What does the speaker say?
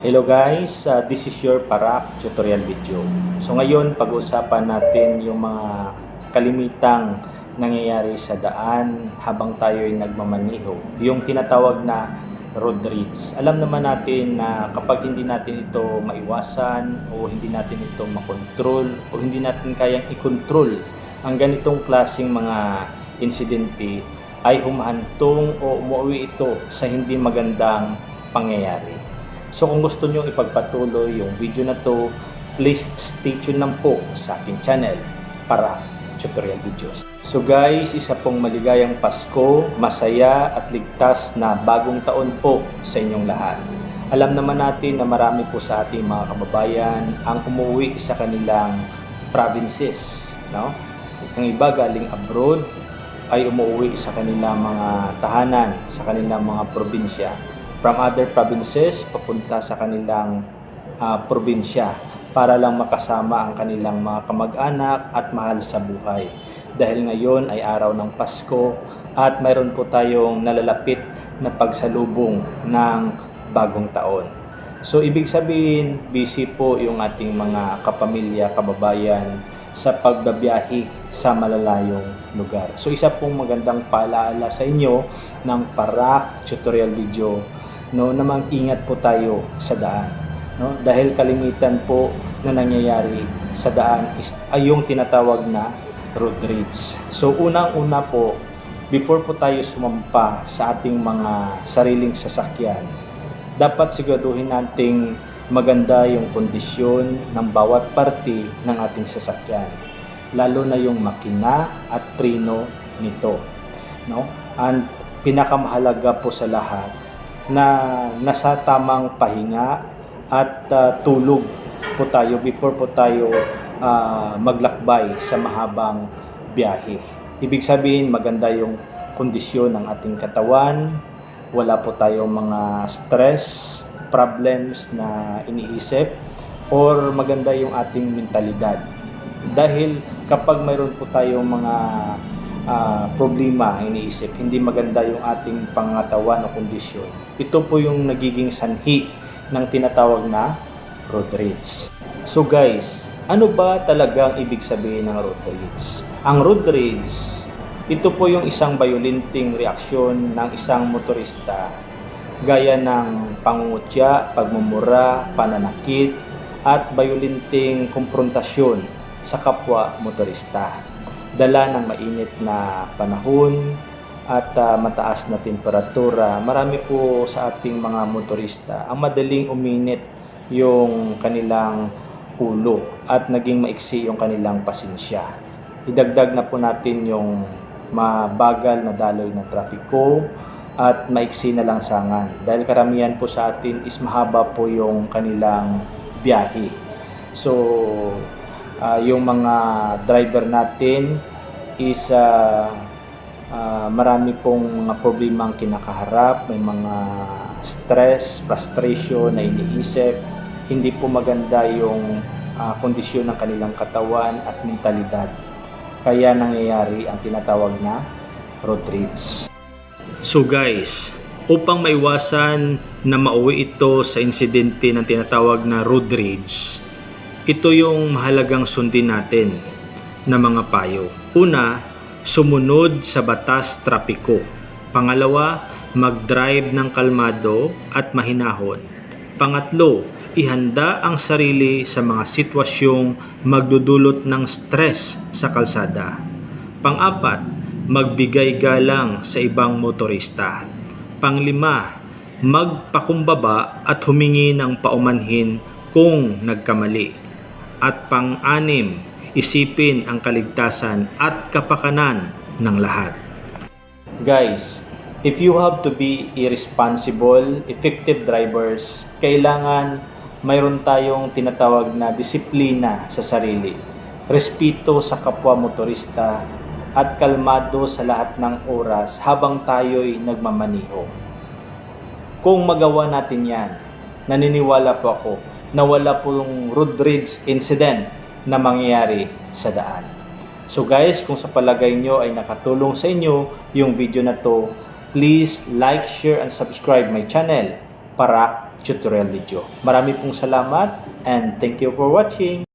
Hello guys, this is your Parak tutorial video. So ngayon pag-uusapan natin yung mga kalimitang nangyayari sa daan habang tayo ay nagmamaniho. Yung tinatawag na road rage. Alam naman natin na kapag hindi natin ito maiwasan o hindi natin ito makontrol o hindi natin kayang i-control ang ganitong klaseng mga insidente ay humahantong o umuwi ito sa hindi magandang pangyayari. So kung gusto nyo ipagpatuloy yung video na to, please stay tuned lang po sa aking channel para tutorial videos. So guys, isa pong maligayang Pasko, masaya at ligtas na bagong taon po sa inyong lahat. Alam naman natin na marami po sa ating mga kababayan ang umuwi sa kanilang provinces. No? Ang iba galing abroad ay umuwi sa kanilang mga tahanan, sa kanilang mga probinsya. From other provinces papunta sa kanilang probinsya para lang makasama ang kanilang mga kamag-anak at mahal sa buhay. Dahil ngayon ay araw ng Pasko at mayroon po tayong nalalapit na pagsalubong ng bagong taon. So ibig sabihin, busy po yung ating mga kapamilya, kababayan sa pagbabiyahe sa malalayong lugar. So isa pong magandang paalaala sa inyo ng Parak tutorial video, no, na mag-ingat po tayo sa daan, no? Dahil kalimitan po na nangyayari sa daan ay yung tinatawag na road rage. So unang-una po, before po tayo sumampa sa ating mga sariling sasakyan, dapat siguraduhin nating maganda yung kondisyon ng bawat parte ng ating sasakyan, lalo na yung makina at preno nito, no? And pinakamahalaga po sa lahat na nasa tamang pahinga at tulog po tayo before po tayo maglakbay sa mahabang biyahe. Ibig sabihin, maganda yung kondisyon ng ating katawan, wala po tayong mga stress, problems na iniisip, or maganda yung ating mentalidad. Dahil kapag mayroon po tayong mga problema iniisip, hindi maganda yung ating pangatawan o kondisyon, ito po yung nagiging sanhi ng tinatawag na road rage. So guys, ano ba talagang ibig sabihin ng road rage? Ang road rage, ito po yung isang bayolenteng reaksyon ng isang motorista gaya ng pangungutya, pagmumura, pananakit at bayolenteng komprontasyon sa kapwa motorista. Dala ng mainit na panahon at mataas na temperatura, marami po sa ating mga motorista ang madaling uminit yung kanilang ulo at naging maiksi yung kanilang pasensya. Idagdag na po natin yung mabagal na daloy ng trapiko at maiksi na langsangan dahil karamihan po sa atin is mahaba po yung kanilang biyahe. So yung mga driver natin is marami pong mga problema ang kinakaharap, may mga stress, frustration na iniisip, hindi po maganda yung kondisyon ng kanilang katawan at mentalidad. Kaya nangyayari ang tinatawag na road rage. So guys, upang maiwasan na mauwi ito sa insidente ng tinatawag na road rage, ito yung mahalagang sundin natin na mga payo. Una, sumunod sa batas trapiko. Pangalawa, mag-drive ng kalmado at mahinahon. Pangatlo, ihanda ang sarili sa mga sitwasyong magdudulot ng stress sa kalsada. Pang-apat, magbigay galang sa ibang motorista. Panglima, magpakumbaba at humingi ng paumanhin kung nagkamali. At pang-anim, isipin ang kaligtasan at kapakanan ng lahat. Guys, if you have to be irresponsible, effective drivers, kailangan mayroon tayong tinatawag na disiplina sa sarili, respeto sa kapwa motorista, at kalmado sa lahat ng oras habang tayo'y nagmamaniho. Kung magawa natin yan, naniniwala po ako na wala pong road rage incident na mangyayari sa daan. So guys, kung sa palagay nyo ay nakatulong sa inyo yung video na to, please like, share, and subscribe my channel, Parak tutorial video. Marami pong salamat and thank you for watching.